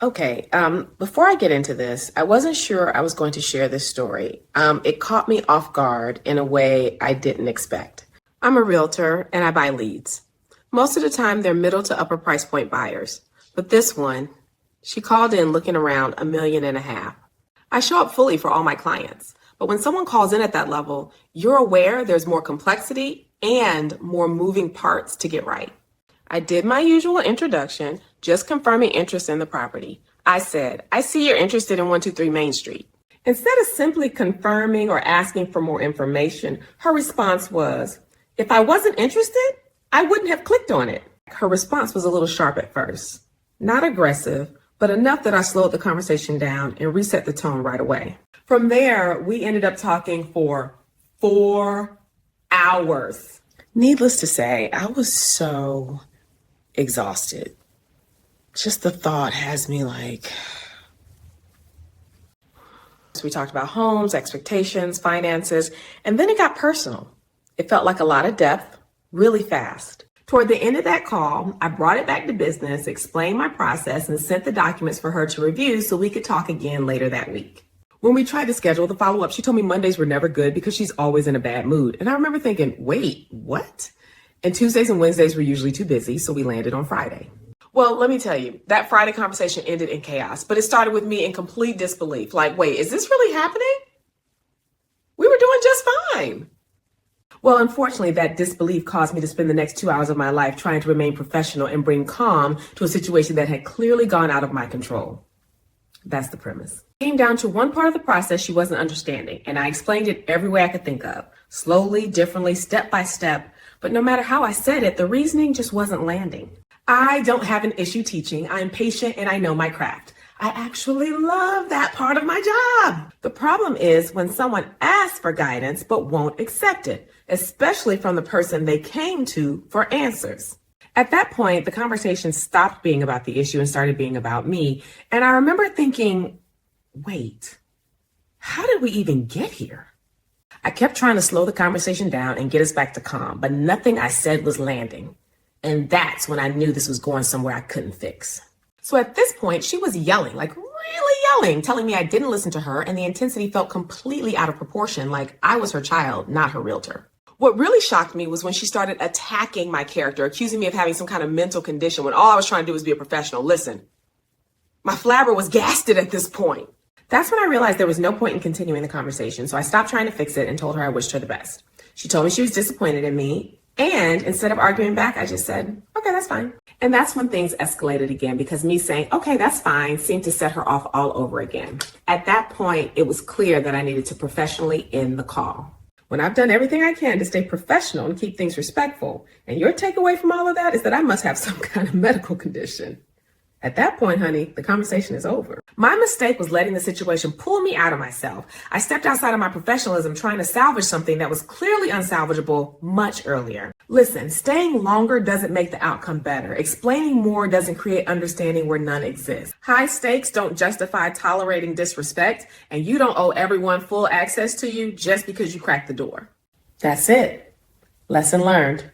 Okay, before I get into this, I wasn't sure I was going to share this story. It caught me off guard in a way I didn't expect. I'm a realtor and I buy leads. Most of the time, they're middle to upper price point buyers. But this one, she called in looking around 1.5 million. I show up fully for all my clients. But when someone calls in at that level, you're aware there's more complexity and more moving parts to get right. I did my usual introduction, just confirming interest in the property. I said, I see you're interested in 123 Main Street. Instead of simply confirming or asking for more information, her response was, if I wasn't interested, I wouldn't have clicked on it. Her response was a little sharp at first, not aggressive, but enough that I slowed the conversation down and reset the tone right away. From there, we ended up talking for 4 hours. Needless to say, I was so exhausted. Just the thought has me like. So we talked about homes, expectations, finances, and then it got personal. It felt like a lot of depth, really fast. Toward the end of that call, I brought it back to business, explained my process, and sent the documents for her to review so we could talk again later that week. When we tried to schedule the follow-up, she told me Mondays were never good because she's always in a bad mood. And I remember thinking, wait, what? And Tuesdays and Wednesdays were usually too busy, so we landed on Friday. Well, let me tell you, that Friday conversation ended in chaos, but it started with me in complete disbelief. Like, wait, is this really happening? We were doing just fine. Well, unfortunately, that disbelief caused me to spend the next 2 hours of my life trying to remain professional and bring calm to a situation that had clearly gone out of my control. That's the premise. It came down to one part of the process she wasn't understanding, and I explained it every way I could think of, slowly, differently, step by step. But no matter how I said it, the reasoning just wasn't landing. I don't have an issue teaching. I'm patient and I know my craft. I actually love that part of my job. The problem is when someone asks for guidance but won't accept it, especially from the person they came to for answers. At that point, the conversation stopped being about the issue and started being about me. And I remember thinking, wait, how did we even get here? I kept trying to slow the conversation down and get us back to calm, but nothing I said was landing. And that's when I knew this was going somewhere I couldn't fix. So at this point, she was yelling, like really yelling, telling me I didn't listen to her, and the intensity felt completely out of proportion, like I was her child, not her realtor. What really shocked me was when she started attacking my character, accusing me of having some kind of mental condition when all I was trying to do was be a professional. Listen, my flabber was gasted at this point. That's when I realized there was no point in continuing the conversation, so I stopped trying to fix it and told her I wished her the best. She told me she was disappointed in me, and instead of arguing back, I just said, okay, that's fine. And that's when things escalated again because me saying, okay, that's fine, seemed to set her off all over again. At that point, it was clear that I needed to professionally end the call. When I've done everything I can to stay professional and keep things respectful, and your takeaway from all of that is that I must have some kind of medical condition. At that point, honey, the conversation is over. My mistake was letting the situation pull me out of myself. I stepped outside of my professionalism trying to salvage something that was clearly unsalvageable much earlier. Listen, staying longer doesn't make the outcome better. Explaining more doesn't create understanding where none exists. High stakes don't justify tolerating disrespect, and you don't owe everyone full access to you just because you cracked the door. That's it. Lesson learned.